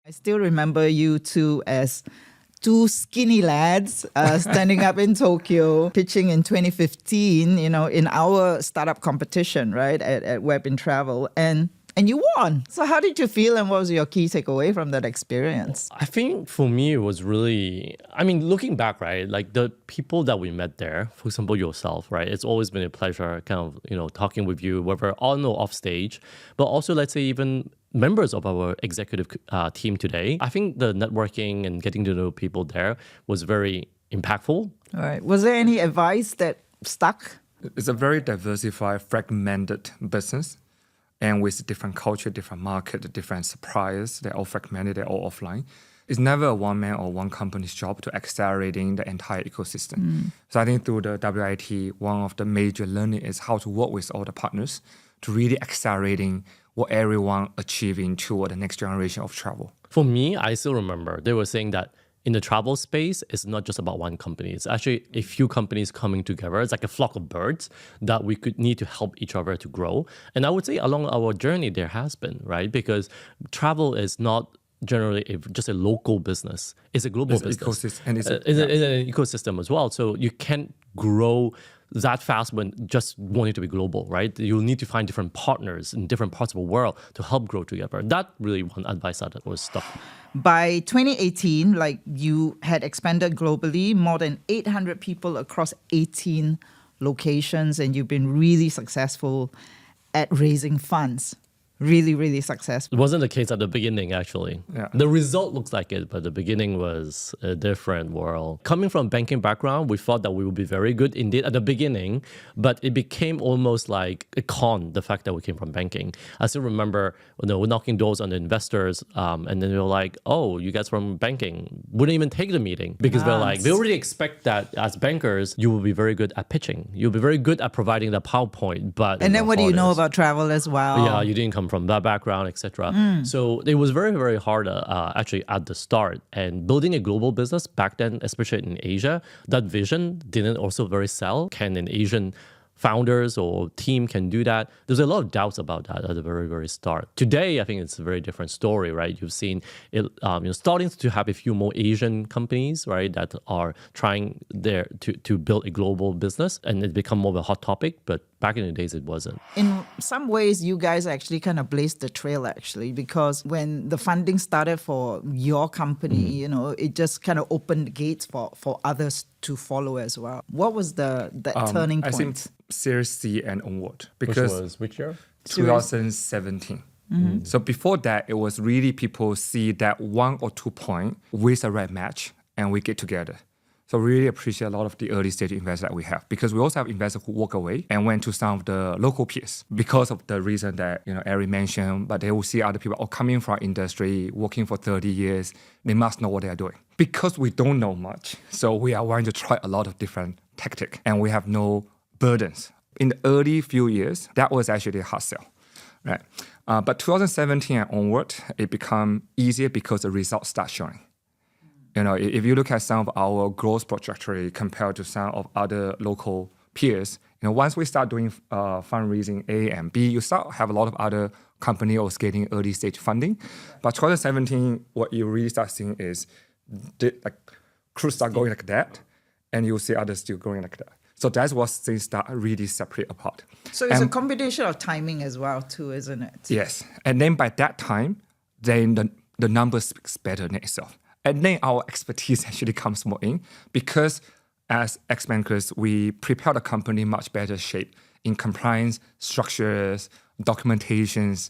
I still remember you two as two skinny lads standing up in Tokyo, pitching in 2015, in our startup competition, right, at Web in Travel. And you won. So how did you feel and what was your key takeaway from that experience? I think for me, it was really, looking back, right, like the people that we met there, for example, yourself, right, it's always been a pleasure kind of, talking with you, whether on or off stage, but also let's say even members of our executive team today. I think the networking and getting to know people there was very impactful. All right. Was there any advice that stuck? It's a very diversified, fragmented business. And with different culture, different market, different suppliers, they're all fragmented, they're all offline. It's never a one man or one company's job to accelerating the entire ecosystem. So I think through the WIT, one of the major learning is how to work with all the partners to really accelerating what everyone achieving toward the next generation of travel. For me, I still remember they were saying that in the travel space, it's not just about one company. It's actually a few companies coming together. It's like a flock of birds that we could need to help each other to grow. And I would say along our journey, there has been, right? Because travel is not generally just a local business. It's a global business. It's an ecosystem as well. So you can't grow that fast when just wanting to be global, right? You'll need to find different partners in different parts of the world to help grow together. That really one advice that was stuck. By 2018, you had expanded globally, more than 800 people across 18 locations, and you've been really successful at raising funds. Really, really successful. It wasn't the case at the beginning, actually. Yeah. The result looks like it, but the beginning was a different world. Coming from banking background, we thought that we would be very good indeed at the beginning, but it became almost like a con, the fact that we came from banking. I still remember we're knocking doors on the investors, and then they were like, oh, you guys from banking wouldn't even take the meeting because they're like, they already expect that as bankers, you will be very good at pitching. You'll be very good at providing the PowerPoint, but... And then what do you know about travel as well? Yeah, you didn't come from that background, etc. So it was very, very hard actually at the start. And building a global business back then, especially in Asia, that vision didn't also very sell. Can an Asian founders or team can do that? There's a lot of doubts about that at the very, very start. Today, I think it's a very different story, right? You've seen it starting to have a few more Asian companies, right, that are trying there to build a global business, and it's become more of a hot topic, but back in the days, it wasn't. In some ways, you guys actually kind of blazed the trail, actually, because when the funding started for your company, it just kind of opened the gates for others to follow as well. What was the turning point? I think Series C and onward. Because Which year? 2017. So before that, it was really people see that 1 or 2 point with a right match and we get together. So really appreciate a lot of the early stage investors that we have, because we also have investors who walk away and went to some of the local peers because of the reason that Eric mentioned, but they will see other people coming from industry, working for 30 years, they must know what they are doing. Because we don't know much, so we are going to try a lot of different tactics and we have no burdens. In the early few years, that was actually a hard sell, right? But 2017 and onward, it become easier because the results start showing. If you look at some of our growth trajectory compared to some of other local peers, once we start doing fundraising A and B, you start have a lot of other company or getting early stage funding. But 2017, what you really start seeing is crews start going like that, and you see others still going like that. So that's what things start really separate apart. So it's a combination of timing as well, too, isn't it? Yes. And then by that time, then the number speaks better than itself. And then our expertise actually comes more in, because as ex-bankers, we prepare the company much better shape in compliance, structures, documentations,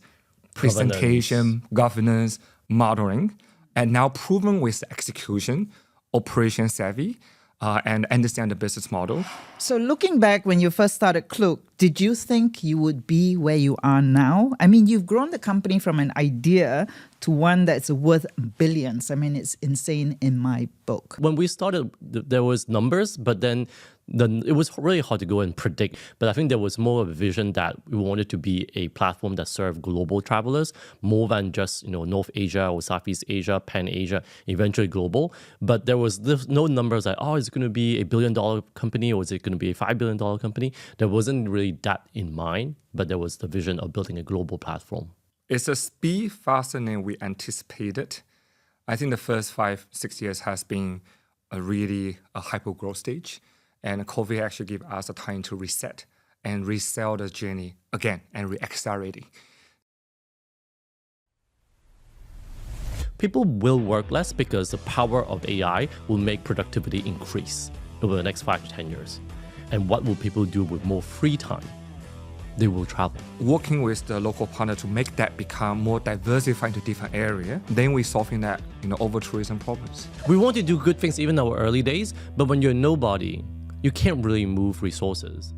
presentation, governance, modeling, and now proven with execution, operation savvy, and understand the business model. So looking back when you first started Klook, did you think you would be where you are now? I mean, you've grown the company from an idea to one that's worth billions. I mean, it's insane in my book. When we started, there was numbers, but then it was really hard to go and predict. But I think there was more of a vision that we wanted to be a platform that served global travelers more than just North Asia or Southeast Asia, Pan Asia, eventually global. But there was no numbers like, is it going to be $1 billion company or is it going to be a $5 billion company? There wasn't really that in mind, but there was the vision of building a global platform. It's a speed faster than we anticipated. I think the first 5-6 years has been a hyper growth stage. And COVID actually gave us a time to reset and resell the journey again and re-accelerating. People will work less because the power of AI will make productivity increase over the next 5 to 10 years. And what will people do with more free time? They will travel. Working with the local partner to make that become more diversified into different areas, then we're solving that over-tourism problems. We want to do good things even in our early days, but when you're nobody, you can't really move resources.